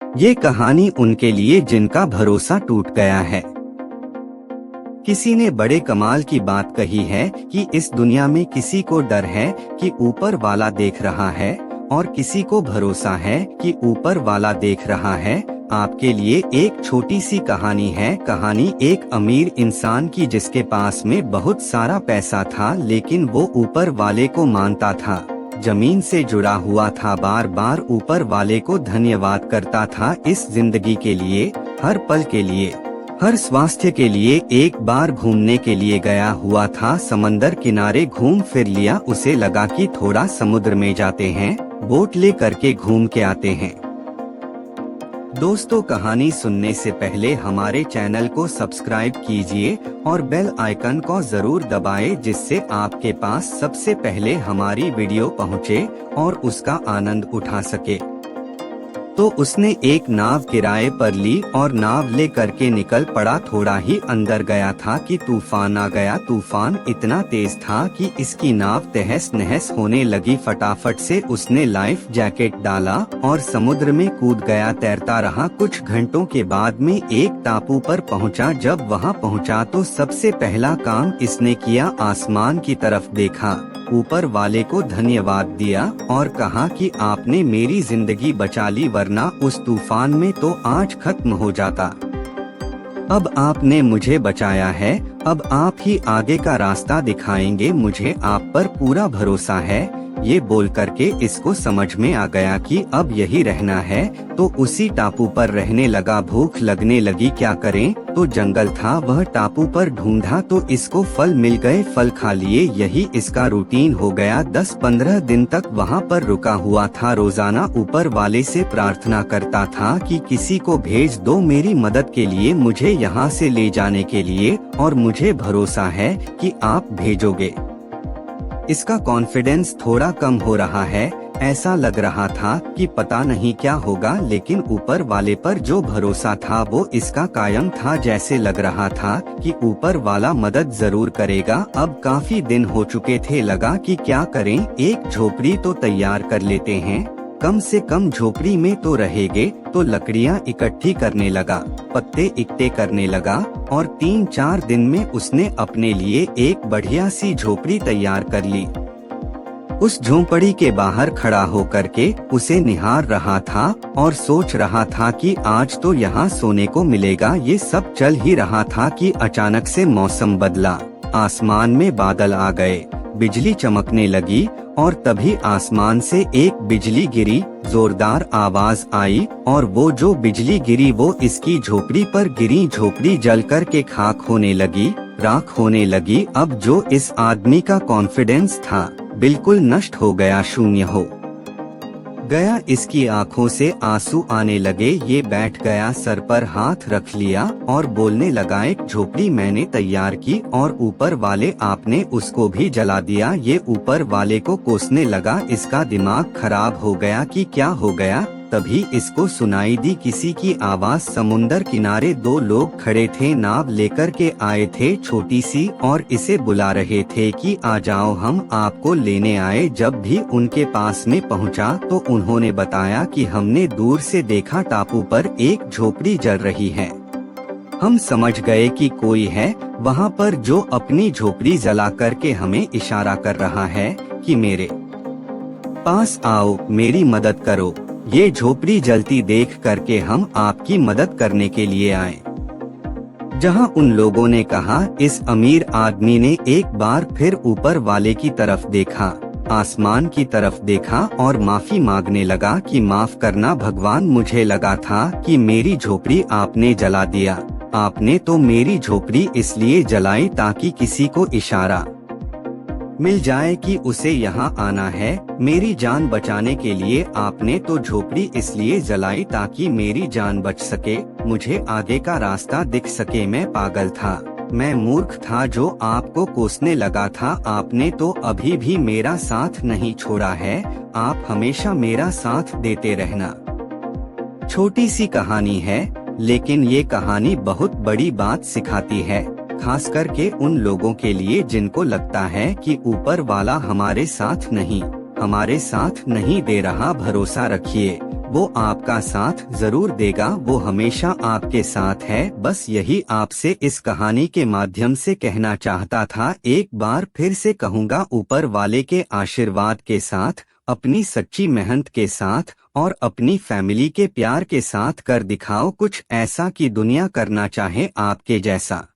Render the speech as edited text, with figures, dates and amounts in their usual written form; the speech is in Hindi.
ये कहानी उनके लिए जिनका भरोसा टूट गया है। किसी ने बड़े कमाल की बात कही है कि इस दुनिया में किसी को डर है कि ऊपर वाला देख रहा है और किसी को भरोसा है कि ऊपर वाला देख रहा है। आपके लिए एक छोटी सी कहानी है। कहानी एक अमीर इंसान की जिसके पास में बहुत सारा पैसा था, लेकिन वो ऊपर वाले को मानता था, जमीन से जुड़ा हुआ था, बार बार ऊपर वाले को धन्यवाद करता था इस जिंदगी के लिए, हर पल के लिए, हर स्वास्थ्य के लिए। एक बार घूमने के लिए गया हुआ था, समंदर किनारे घूम फिर लिया। उसे लगा कि थोड़ा समुद्र में जाते हैं, बोट ले करके घूम के आते हैं। दोस्तों, कहानी सुनने से पहले हमारे चैनल को सब्सक्राइब कीजिए और बेल आइकन को जरूर दबाएं, जिससे आपके पास सबसे पहले हमारी वीडियो पहुंचे और उसका आनंद उठा सके। तो उसने एक नाव किराए पर ली और नाव ले करके निकल पड़ा। थोड़ा ही अंदर गया था कि तूफान आ गया। तूफान इतना तेज था कि इसकी नाव तहस नहस होने लगी। फटाफट से उसने लाइफ जैकेट डाला और समुद्र में कूद गया, तैरता रहा। कुछ घंटों के बाद में एक टापू पर पहुंचा। जब वहां पहुंचा तो सबसे पहला काम इसने किया, आसमान की तरफ देखा, ऊपर वाले को धन्यवाद दिया और कहा कि आपने मेरी जिंदगी बचा ली, वरना उस तूफान में तो आज खत्म हो जाता। अब आपने मुझे बचाया है, अब आप ही आगे का रास्ता दिखाएंगे, मुझे आप पर पूरा भरोसा है। ये बोल करके इसको समझ में आ गया कि अब यही रहना है, तो उसी टापू पर रहने लगा। भूख लगने लगी, क्या करें, तो जंगल था, वह टापू पर ढूंढा तो इसको फल मिल गए, फल खा लिए। यही इसका रूटीन हो गया। 10-15 दिन तक वहाँ पर रुका हुआ था। रोजाना ऊपर वाले से प्रार्थना करता था कि किसी को भेज दो मेरी मदद के लिए, मुझे यहाँ से ले जाने के लिए, और मुझे भरोसा है कि आप भेजोगे। इसका कॉन्फिडेंस थोड़ा कम हो रहा है। ऐसा लग रहा था कि पता नहीं क्या होगा, लेकिन ऊपर वाले पर जो भरोसा था वो इसका कायम था। जैसे लग रहा था कि ऊपर वाला मदद जरूर करेगा। अब काफी दिन हो चुके थे, लगा कि क्या करें, एक झोपड़ी तो तैयार कर लेते हैं, कम से कम झोपड़ी में तो रहेंगे। तो लकड़ियां इकट्ठी करने लगा, पत्ते इकट्ठे करने लगा और 3-4 दिन में उसने अपने लिए एक बढ़िया सी झोपड़ी तैयार कर ली। उस झोपड़ी के बाहर खड़ा होकर के उसे निहार रहा था और सोच रहा था कि आज तो यहाँ सोने को मिलेगा। ये सब चल ही रहा था कि अचानक से मौसम बदला, आसमान में बादल आ गए, बिजली चमकने लगी और तभी आसमान से एक बिजली गिरी, जोरदार आवाज आई और वो जो बिजली गिरी वो इसकी झोपड़ी पर गिरी। झोपड़ी जल कर के खाक होने लगी, राख होने लगी। अब जो इस आदमी का कॉन्फिडेंस था बिल्कुल नष्ट हो गया, शून्य हो गया। इसकी आंखों से आंसू आने लगे। ये बैठ गया, सर पर हाथ रख लिया और बोलने लगा, एक झोपड़ी मैंने तैयार की और ऊपर वाले आपने उसको भी जला दिया। ये ऊपर वाले को कोसने लगा। इसका दिमाग खराब हो गया कि क्या हो गया। तभी इसको सुनाई दी किसी की आवाज। समुंदर किनारे 2 लोग खड़े थे, नाव लेकर के आए थे छोटी सी, और इसे बुला रहे थे कि आ जाओ, हम आपको लेने आए। जब भी उनके पास में पहुंचा तो उन्होंने बताया कि हमने दूर से देखा टापू पर एक झोपड़ी जल रही है। हम समझ गए कि कोई है वहाँ पर जो अपनी झोपड़ी जला करके हमें इशारा कर रहा है कि मेरे पास आओ, मेरी मदद करो। ये झोपड़ी जलती देख करके हम आपकी मदद करने के लिए आए। जहां उन लोगों ने कहा, इस अमीर आदमी ने एक बार फिर ऊपर वाले की तरफ देखा, आसमान की तरफ देखा और माफी मांगने लगा कि माफ करना भगवान, मुझे लगा था कि मेरी झोपड़ी आपने जला दिया। आपने तो मेरी झोपड़ी इसलिए जलाई ताकि किसी को इशारा मिल जाए कि उसे यहाँ आना है। मेरी जान बचाने के लिए आपने तो झोपड़ी इसलिए जलाई ताकि मेरी जान बच सके, मुझे आगे का रास्ता दिख सके। मैं पागल था, मैं मूर्ख था जो आपको कोसने लगा था। आपने तो अभी भी मेरा साथ नहीं छोड़ा है, आप हमेशा मेरा साथ देते रहना। छोटी सी कहानी है, लेकिन ये कहानी बहुत बड़ी बात सिखाती है, खास करके उन लोगों के लिए जिनको लगता है कि ऊपर वाला हमारे साथ नहीं दे रहा। भरोसा रखिए, वो आपका साथ जरूर देगा, वो हमेशा आपके साथ है। बस यही आपसे इस कहानी के माध्यम से कहना चाहता था। एक बार फिर से कहूँगा, ऊपर वाले के आशीर्वाद के साथ, अपनी सच्ची मेहनत के साथ और अपनी फैमिली के प्यार के साथ कर दिखाओ कुछ ऐसा कि दुनिया करना चाहे आपके जैसा।